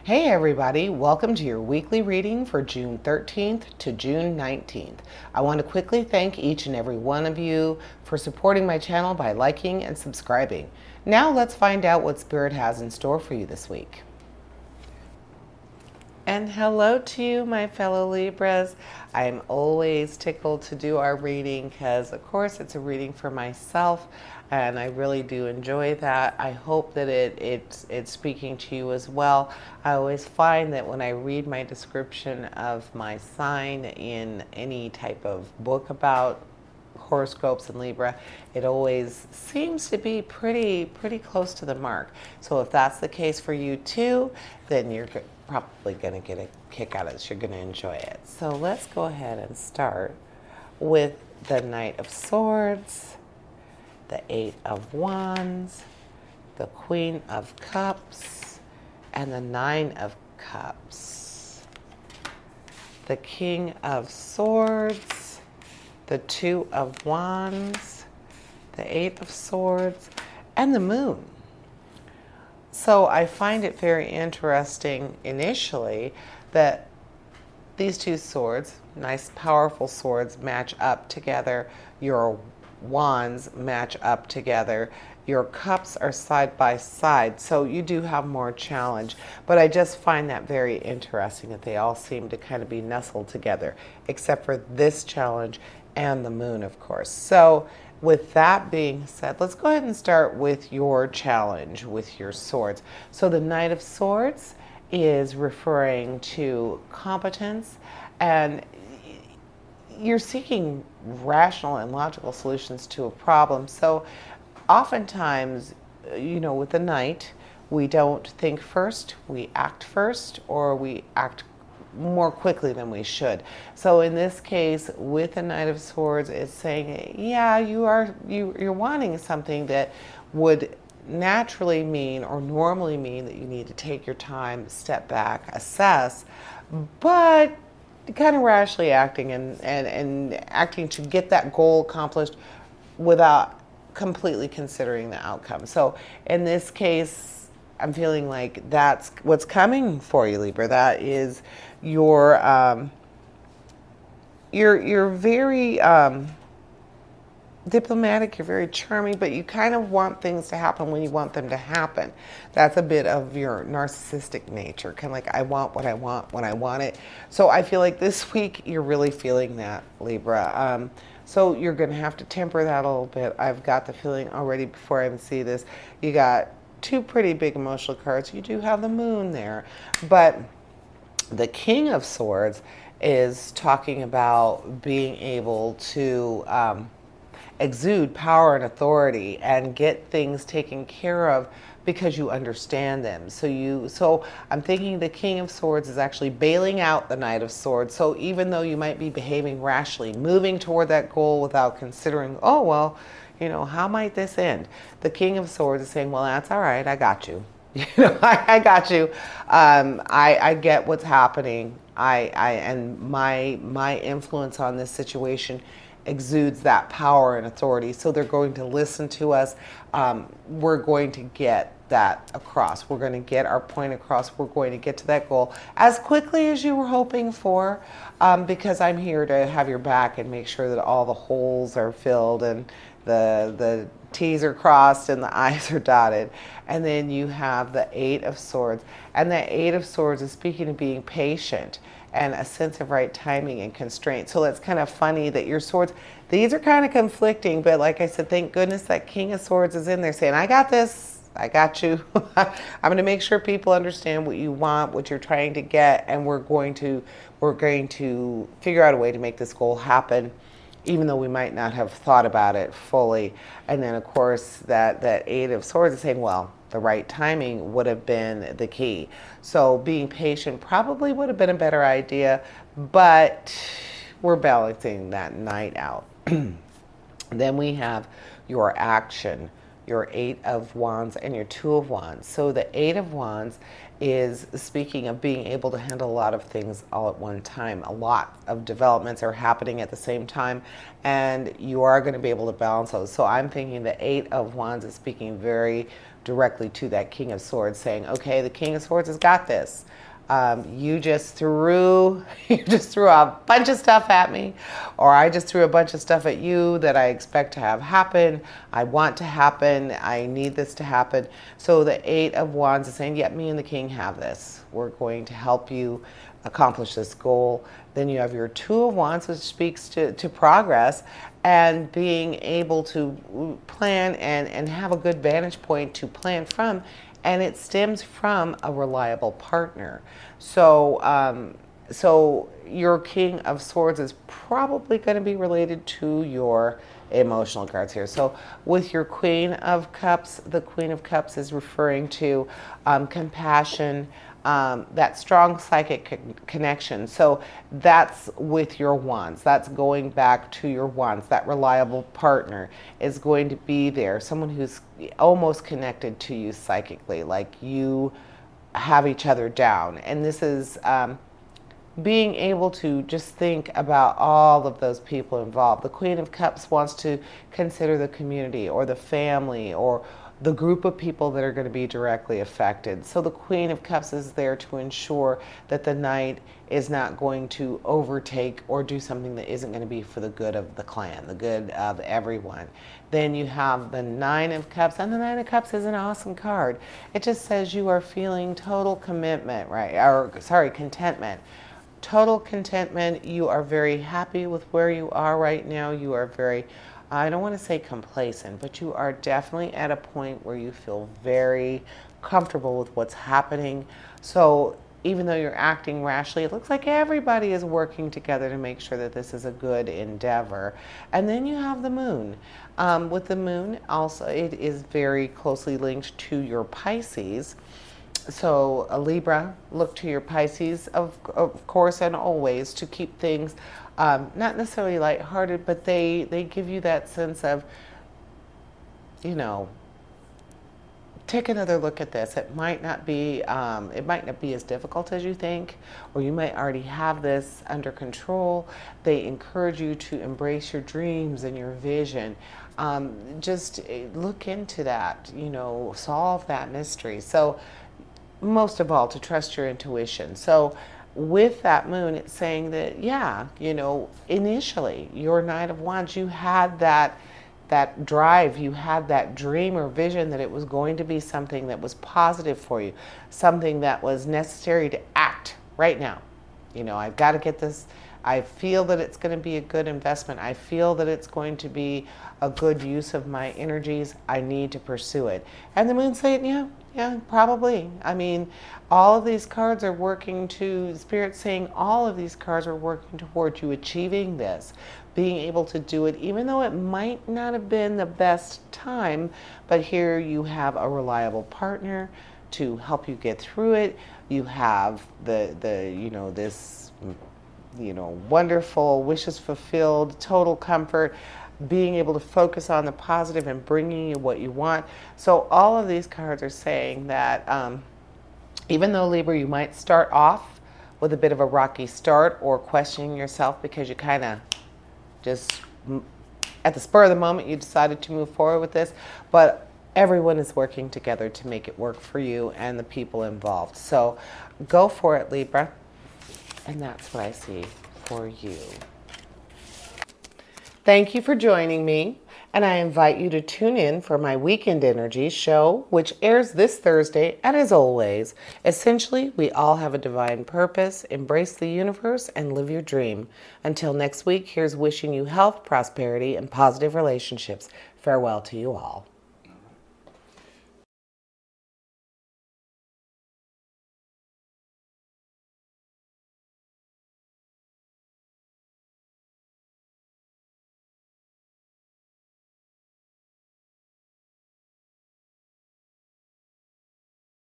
Hey everybody, welcome to your weekly reading for June 13th to June 19th. I want to quickly thank each and every one of you for supporting my channel by liking and subscribing. Now let's find out what Spirit has in store for you this week. And hello to you, my fellow Libras. I'm always tickled to do our reading because, of course, it's a reading for myself, and I really do enjoy that. I hope that it's speaking to you as well. I always find that when I read my description of my sign in any type of book about horoscopes and Libra, it always seems to be pretty close to the mark. So if that's the case for you too, then you're probably going to get a kick out of this. You're going to enjoy it. So let's go ahead and start with the Knight of Swords, the Eight of Wands, the Queen of Cups, and the Nine of Cups. The King of Swords, the Two of Wands, the Eight of Swords, and the Moon. So I find it very interesting initially that these two swords, nice powerful swords, match up together. Your wands match up together. Your cups are side by side, so you do have more challenge. But I just find that very interesting that they all seem to kind of be nestled together, except for this challenge and the moon, of course. So with that being said, let's go ahead and start with your challenge with your swords. So the Knight of Swords is referring to competence, and you're seeking rational and logical solutions to a problem. So oftentimes, with the Knight, we don't think first, we act first, or we act more quickly than we should. So in this case, with the Knight of Swords, it's saying, yeah, you're wanting something that would naturally mean or normally mean that you need to take your time, step back, assess, but kind of rashly acting and acting to get that goal accomplished without completely considering the outcome. So in this case, I'm feeling like that's what's coming for you, Libra. That is you're very diplomatic, you're very charming, but you kind of want things to happen when you want them to happen. That's a bit of your narcissistic nature, kind of like I want what I want when I want it. So I feel like this week you're really feeling that, Libra. So you're going to have to temper that a little bit. I've got the feeling already before I even see this. You got two pretty big emotional cards. You do have the moon there, but the King of Swords is talking about being able to exude power and authority and get things taken care of because you understand them. So I'm thinking the King of Swords is actually bailing out the Knight of Swords. So even though you might be behaving rashly, moving toward that goal without considering, oh, well, how might this end? The King of Swords is saying, well, that's all right. I got you. I got you. I get what's happening. And my influence on this situation exudes that power and authority. So they're going to listen to us. We're going to get that across. We're going to get our point across. We're going to get to that goal as quickly as you were hoping for, because I'm here to have your back and make sure that all the holes are filled and the T's are crossed and the I's are dotted. And then you have the Eight of Swords. And the Eight of Swords is speaking of being patient and a sense of right timing and constraint. So that's kind of funny that your swords, these are kind of conflicting, but like I said, thank goodness that King of Swords is in there saying, I got this, I got you. I'm going to make sure people understand what you want, what you're trying to get, and we're going to figure out a way to make this goal happen, even though we might not have thought about it fully. And then of course that Eight of Swords is saying, well, the right timing would have been the key. So being patient probably would have been a better idea, but we're balancing that night out. Then we have your action, your Eight of Wands and your Two of Wands. So the Eight of Wands is speaking of being able to handle a lot of things all at one time. A lot of developments are happening at the same time, and you are going to be able to balance those. So I'm thinking the Eight of Wands is speaking very directly to that King of Swords, saying, okay, the King of Swords has got this. You just threw a bunch of stuff at me, or I just threw a bunch of stuff at you that I expect to have happen. I want to happen. I need this to happen. So the Eight of Wands is saying, yep, me and the King have this. We're going to help you accomplish this goal. Then you have your Two of Wands, which speaks to progress and being able to plan and have a good vantage point to plan from. And it stems from a reliable partner. So, so your King of Swords is probably going to be related to your emotional cards here. So with your Queen of Cups, the Queen of Cups is referring to compassion, that strong psychic connection. So that's with your wands. That's going back to your wands. That reliable partner is going to be there. Someone who's almost connected to you psychically, like you have each other down. And this is being able to just think about all of those people involved. The Queen of Cups wants to consider the community or the family or the group of people that are going to be directly affected. So the Queen of Cups is there to ensure that the Knight is not going to overtake or do something that isn't going to be for the good of the clan, the good of everyone. Then you have the Nine of Cups, and the Nine of Cups is an awesome card. It just says you are feeling total commitment, right? Or sorry, contentment. Total contentment. You are very happy with where you are right now. You are very, I don't want to say complacent, but you are definitely at a point where you feel very comfortable with what's happening. So even though you're acting rashly, it looks like everybody is working together to make sure that this is a good endeavor. And then you have the Moon. With the Moon, also, it is very closely linked to your Pisces. So a Libra, look to your Pisces, of course, and always to keep things not necessarily lighthearted, but they give you that sense of, you know, take another look at this. It might not be as difficult as you think, or you might already have this under control. They encourage you to embrace your dreams and your vision. Just look into that, you know, solve that mystery. So most of all, to trust your intuition. So with that Moon, it's saying that, yeah, you know, initially your Knight of Wands, you had that drive, you had that dream or vision that it was going to be something that was positive for you, something that was necessary to act right now. You know, I've got to get this. I feel that it's going to be a good investment. I feel that it's going to be a good use of my energies. I need to pursue it. And the Moon's saying, yeah, probably. I mean, all of these cards are working to, Spirit's saying all of these cards are working towards you achieving this, being able to do it, even though it might not have been the best time, but here you have a reliable partner to help you get through it. You have the you know, this, you know, wonderful wishes fulfilled, total comfort, being able to focus on the positive and bringing you what you want. So all of these cards are saying that even though, Libra, you might start off with a bit of a rocky start or questioning yourself because you kind of just at the spur of the moment you decided to move forward with this, but everyone is working together to make it work for you and the people involved. So go for it, Libra. And that's what I see for you. Thank you for joining me, and I invite you to tune in for my Weekend Energy show, which airs this Thursday. And as always, essentially, we all have a divine purpose. Embrace the universe and live your dream. Until next week, here's wishing you health, prosperity, and positive relationships. Farewell to you all.